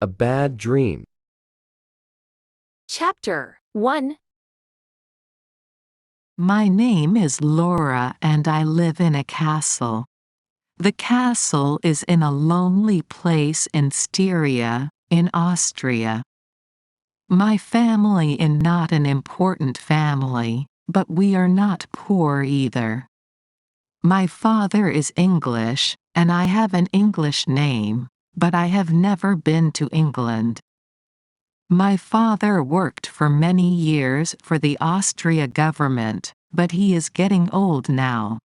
A bad dream. Chapter 1. My name is Laura and I live in a castle. The castle is in a lonely place in Styria, in Austria. My family is not an important family, but we are not poor either. My father is English, and I have an English name, but I have never been to England. My father worked for many years for the Austria government, but he is getting old now.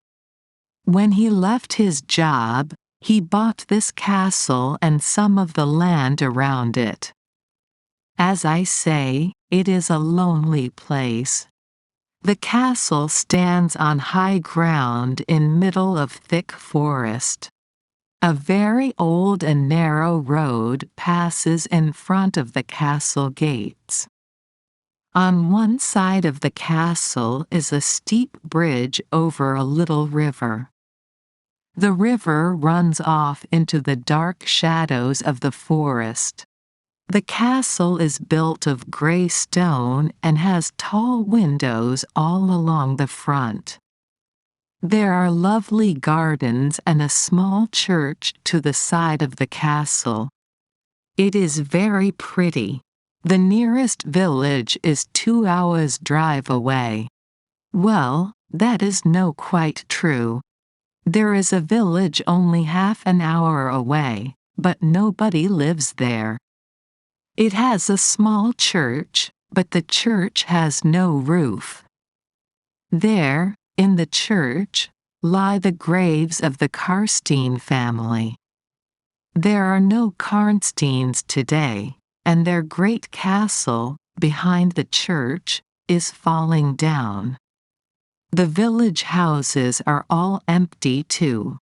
When he left his job, he bought this castle and some of the land around it. As I say, it is a lonely place. The castle stands on high ground in middle of thick forest. A very old and narrow road passes in front of the castle gates. On one side of the castle is a steep bridge over a little river. The river runs off into the dark shadows of the forest. The castle is built of gray stone and has tall windows all along the front. There are lovely gardens and a small church to the side of the castle. It is very pretty. The nearest village is 2 hours' drive away. Well, that is no quite true. There is a village only half an hour away, but nobody lives there. It has a small church, but the church has no roof. There, in the church, lie the graves of the Karnstein family. There are no Karnsteins today, and their great castle, behind the church, is falling down. The village houses are all empty too.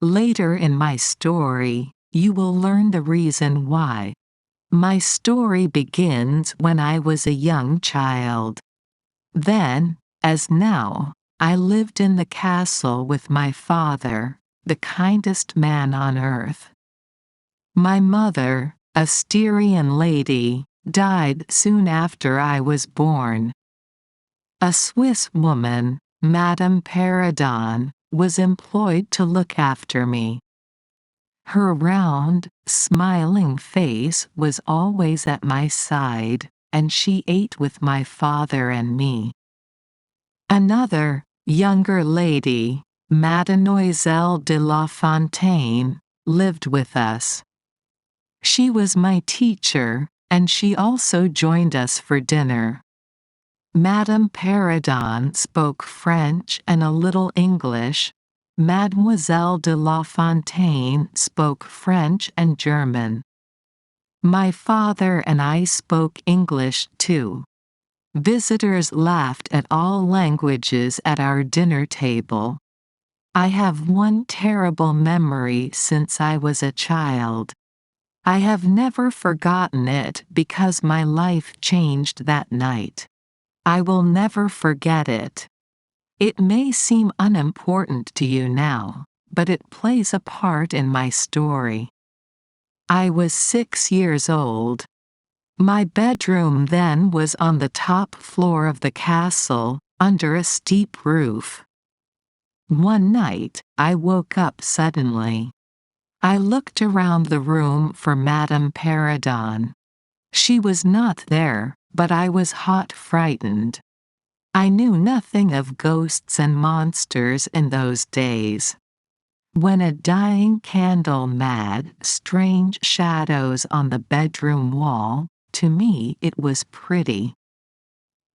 Later in my story, you will learn the reason why. My story begins when I was a young child. Then, as now, I lived in the castle with my father, the kindest man on earth. My mother, a Styrian lady, died soon after I was born. A Swiss woman, Madame Paradon, was employed to look after me. Her round, smiling face was always at my side, and she ate with my father and me. Another, younger lady, Mademoiselle de la Fontaine, lived with us. She was my teacher, and she also joined us for dinner. Madame Paradon spoke French and a little English. Mademoiselle de la Fontaine spoke French and German. My father and I spoke English too. Visitors laughed at all languages at our dinner table. I have one terrible memory since I was a child. I have never forgotten it because my life changed that night. I will never forget it. It may seem unimportant to you now, but it plays a part in my story. I was 6 years old. My bedroom then was on the top floor of the castle, under a steep roof. One night, I woke up suddenly. I looked around the room for Madame Paradon. She was not there, but I was hot frightened. I knew nothing of ghosts and monsters in those days. When a dying candle mad strange shadows on the bedroom wall, to me it was pretty.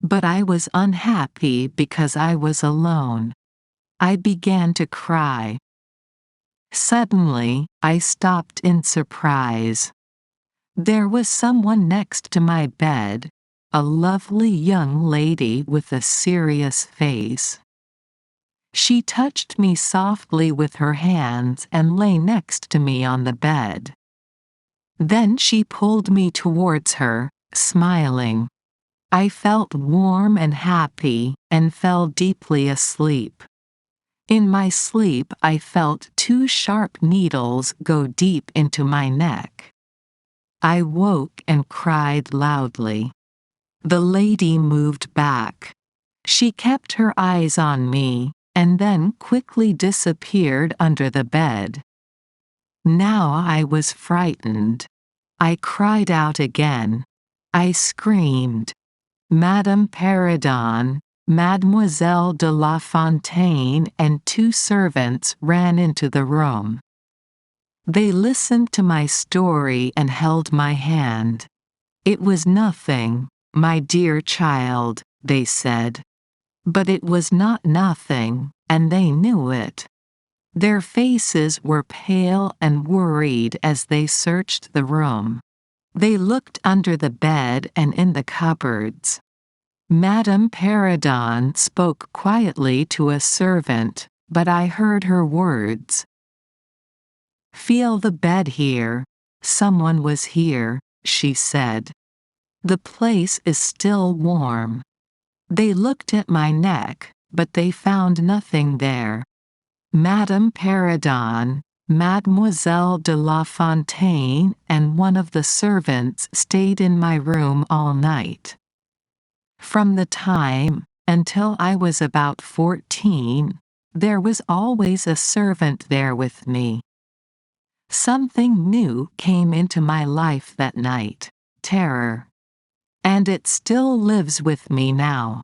But I was unhappy because I was alone. I began to cry. Suddenly, I stopped in surprise. There was someone next to my bed, a lovely young lady with a serious face. She touched me softly with her hands and lay next to me on the bed. Then she pulled me towards her, smiling. I felt warm and happy, and fell deeply asleep. In my sleep I felt 2 sharp needles go deep into my neck. I woke and cried loudly. The lady moved back. She kept her eyes on me, and then quickly disappeared under the bed. Now I was frightened. I cried out again. I screamed, "Madame Perrodon!" Mademoiselle de La Fontaine and two servants ran into the room. They listened to my story and held my hand. "It was nothing, my dear child," they said. But it was not nothing, and they knew it. Their faces were pale and worried as they searched the room. They looked under the bed and in the cupboards. Madame Perrodon spoke quietly to a servant, but I heard her words. "Feel the bed here. Someone was here," she said. "The place is still warm." They looked at my neck, but they found nothing there. Madame Perrodon, Mademoiselle de La Fontaine, and one of the servants stayed in my room all night. From the time, until I was about 14, there was always a servant there with me. Something new came into my life that night, terror. And it still lives with me now.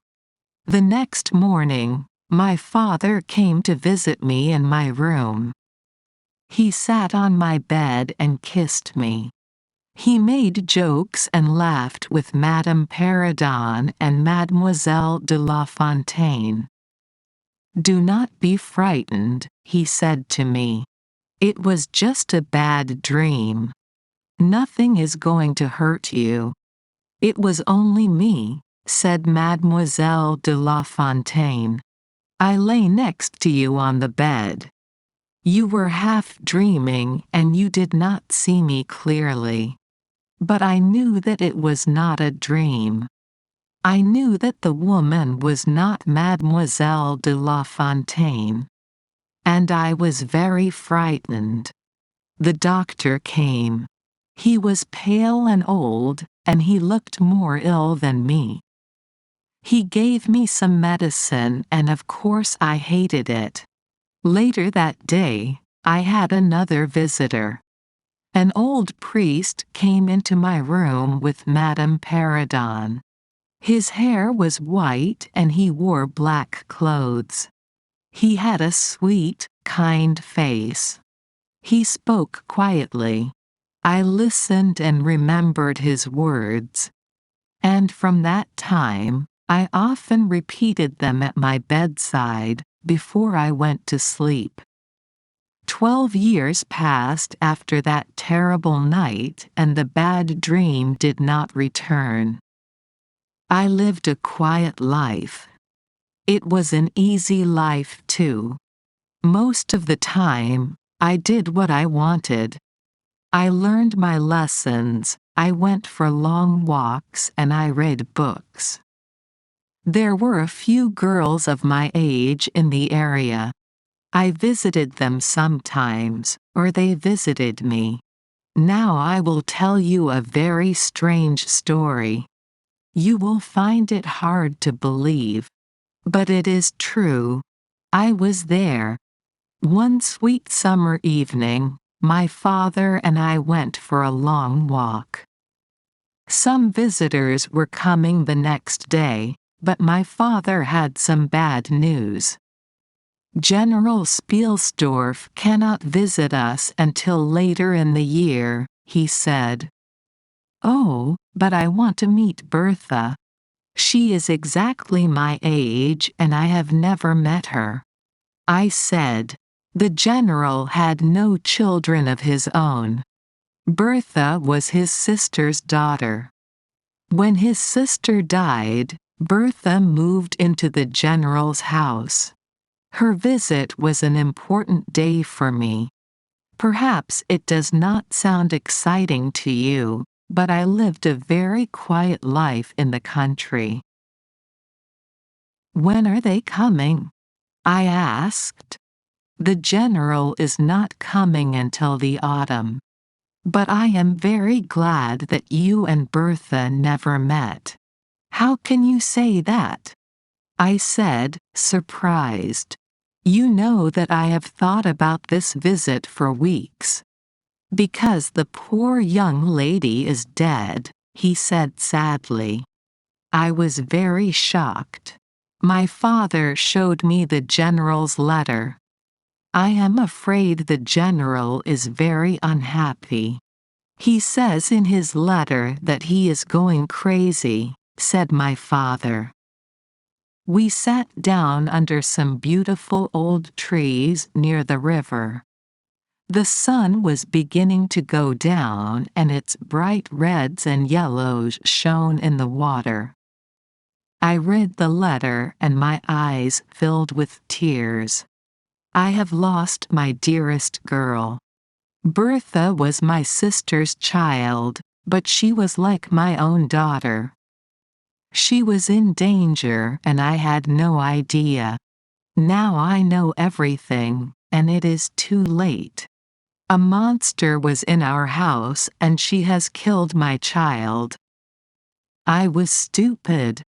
The next morning, my father came to visit me in my room. He sat on my bed and kissed me. He made jokes and laughed with Madame Perrodon and Mademoiselle de La Fontaine. "Do not be frightened," he said to me. "It was just a bad dream. Nothing is going to hurt you." "It was only me," said Mademoiselle de La Fontaine. "I lay next to you on the bed. You were half dreaming and you did not see me clearly. But I knew that it was not a dream. I knew that the woman was not Mademoiselle de La Fontaine. And I was very frightened. The doctor came. He was pale and old, and he looked more ill than me. He gave me some medicine and of course I hated it. Later that day, I had another visitor. An old priest came into my room with Madame Perrodon. His hair was white and he wore black clothes. He had a sweet, kind face. He spoke quietly. I listened and remembered his words. And from that time, I often repeated them at my bedside, before I went to sleep. 12 years passed after that terrible night and the bad dream did not return. I lived a quiet life. It was an easy life too. Most of the time, I did what I wanted. I learned my lessons, I went for long walks and I read books. There were a few girls of my age in the area. I visited them sometimes, or they visited me. Now I will tell you a very strange story. You will find it hard to believe. But it is true. I was there. One sweet summer evening, my father and I went for a long walk. Some visitors were coming the next day, but my father had some bad news. "General Spielsdorf cannot visit us until later in the year," he said. "Oh, but I want to meet Bertha. She is exactly my age and I have never met her." I said. The general had no children of his own. Bertha was his sister's daughter. When his sister died, Bertha moved into the general's house. Her visit was an important day for me. Perhaps it does not sound exciting to you, but I lived a very quiet life in the country. "When are they coming?" I asked. "The general is not coming until the autumn." But I am very glad that you and Bertha never met." "How can you say that?" I said, surprised. "You know that I have thought about this visit for weeks." "Because the poor young lady is dead," he said sadly. I was very shocked. My father showed me the general's letter. "I am afraid the general is very unhappy. He says in his letter that he is going crazy," said my father. We sat down under some beautiful old trees near the river. The sun was beginning to go down and its bright reds and yellows shone in the water. I read the letter and my eyes filled with tears. I have lost my dearest girl. Bertha was my sister's child, but she was like my own daughter. She was in danger and I had no idea. Now I know everything, and it is too late. A monster was in our house and she has killed my child. I was stupid.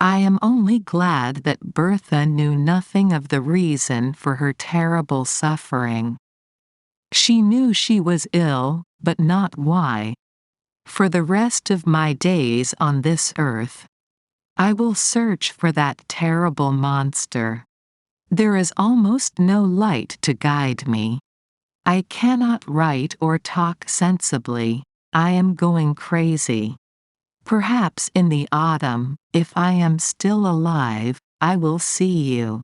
I am only glad that Bertha knew nothing of the reason for her terrible suffering. She knew she was ill, but not why. For the rest of my days on this earth, I will search for that terrible monster. There is almost no light to guide me. I cannot write or talk sensibly. I am going crazy. Perhaps in the autumn, if I am still alive, I will see you.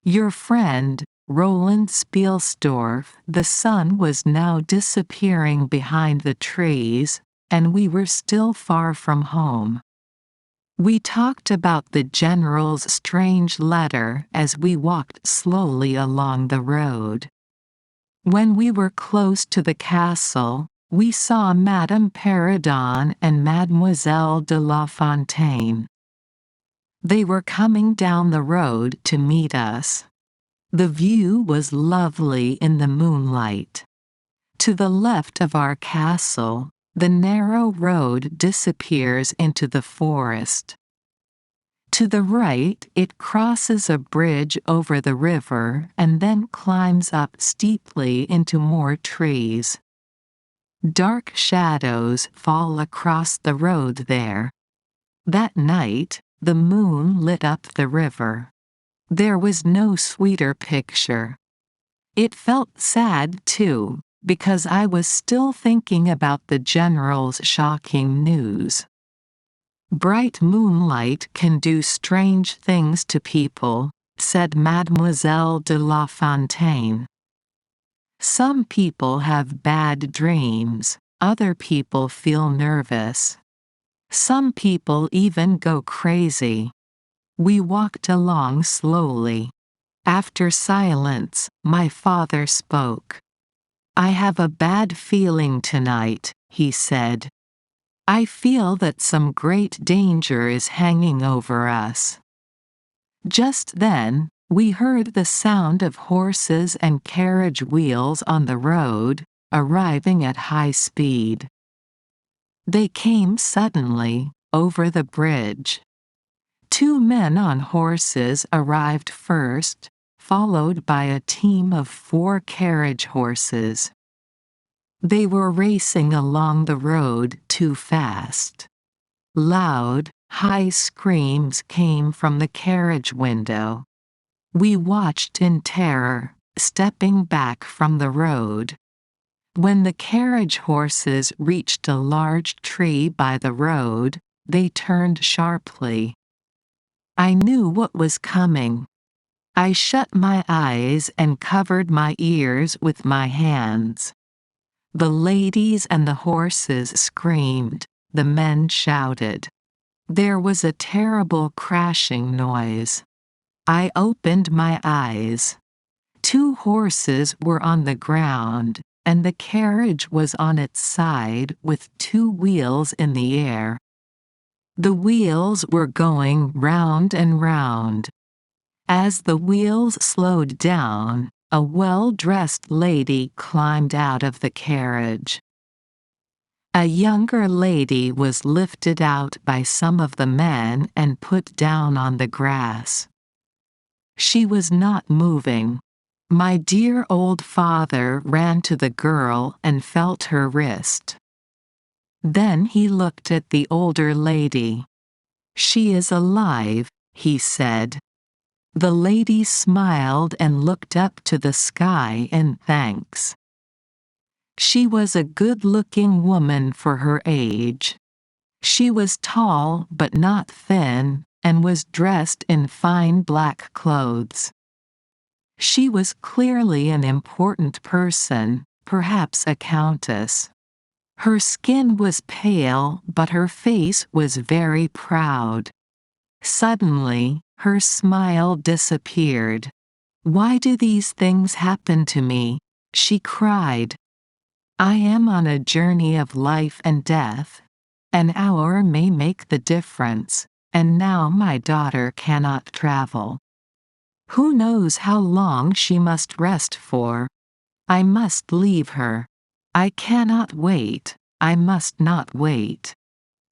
Your friend, Roland Spielsdorf." The sun was now disappearing behind the trees, and we were still far from home. We talked about the general's strange letter as we walked slowly along the road. When we were close to the castle, we saw Madame Perrodon and Mademoiselle de la Fontaine. They were coming down the road to meet us. The view was lovely in the moonlight. To the left of our castle, the narrow road disappears into the forest. To the right, it crosses a bridge over the river and then climbs up steeply into more trees. Dark shadows fall across the road there. That night, the moon lit up the river. There was no sweeter picture. It felt sad, too, because I was still thinking about the general's shocking news. "Bright moonlight can do strange things to people," said Mademoiselle de la Fontaine. "Some people have bad dreams, other people feel nervous. Some people even go crazy." We walked along slowly. After silence, my father spoke. "I have a bad feeling tonight," he said. "I feel that some great danger is hanging over us." Just then, we heard the sound of horses and carriage wheels on the road, arriving at high speed. They came suddenly, over the bridge. 2 men on horses arrived first, followed by a team of 4 carriage horses. They were racing along the road too fast. Loud, high screams came from the carriage window. We watched in terror, stepping back from the road. When the carriage horses reached a large tree by the road, they turned sharply. I knew what was coming. I shut my eyes and covered my ears with my hands. The ladies and the horses screamed, the men shouted. There was a terrible crashing noise. I opened my eyes. 2 horses were on the ground, and the carriage was on its side with 2 wheels in the air. The wheels were going round and round. As the wheels slowed down, a well-dressed lady climbed out of the carriage. A younger lady was lifted out by some of the men and put down on the grass. She was not moving. My dear old father ran to the girl and felt her wrist. Then he looked at the older lady. "She is alive," he said. The lady smiled and looked up to the sky in thanks. She was a good-looking woman for her age. She was tall but not thin, and was dressed in fine black clothes. She was clearly an important person, perhaps a countess. Her skin was pale, but her face was very proud. Suddenly, her smile disappeared. "Why do these things happen to me?" she cried. "I am on a journey of life and death. An hour may make the difference, and now my daughter cannot travel. Who knows how long she must rest for? I must leave her. I cannot wait, I must not wait.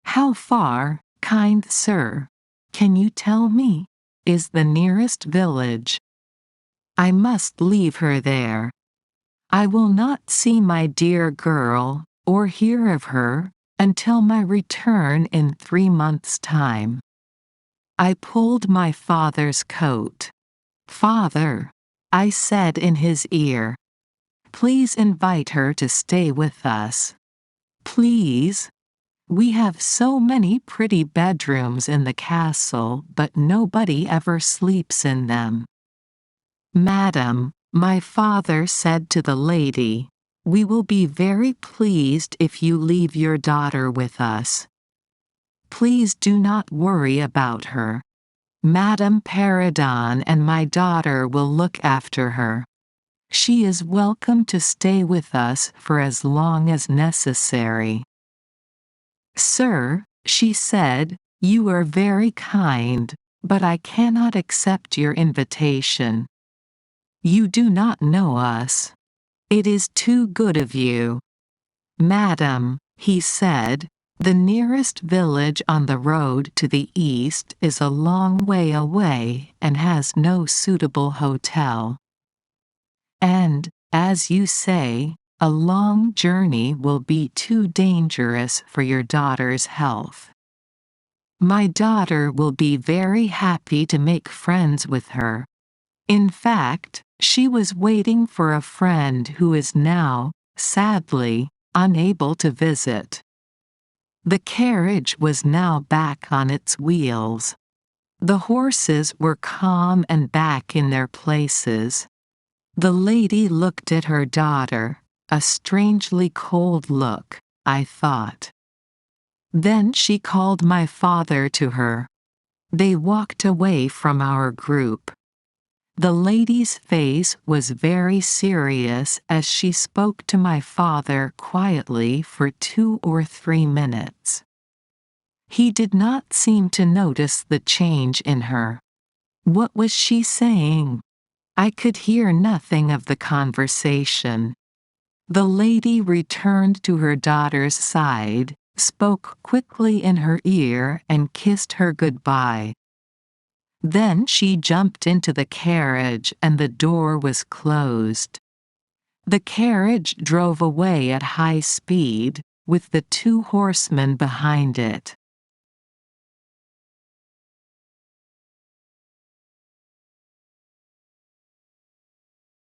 How far, kind sir, can you tell me, is the nearest village? I must leave her there. I will not see my dear girl, or hear of her, until my return in 3 months' time." I pulled my father's coat. "Father," I said in his ear, "please invite her to stay with us. Please. We have so many pretty bedrooms in the castle, but nobody ever sleeps in them." "Madam," my father said to the lady, "we will be very pleased if you leave your daughter with us. Please do not worry about her. Madame Perrodon and my daughter will look after her. She is welcome to stay with us for as long as necessary." "Sir," she said, "you are very kind, but I cannot accept your invitation. You do not know us. It is too good of you." "Madam," he said, "the nearest village on the road to the east is a long way away and has no suitable hotel. And, as you say, a long journey will be too dangerous for your daughter's health. My daughter will be very happy to make friends with her. In fact, she was waiting for a friend who is now, sadly, unable to visit." The carriage was now back on its wheels. The horses were calm and back in their places. The lady looked at her daughter, a strangely cold look, I thought. Then she called my father to her. They walked away from our group. The lady's face was very serious as she spoke to my father quietly for 2 or 3 minutes. He did not seem to notice the change in her. What was she saying? I could hear nothing of the conversation. The lady returned to her daughter's side, spoke quickly in her ear and kissed her goodbye. Then she jumped into the carriage and the door was closed. The carriage drove away at high speed, with the 2 horsemen behind it.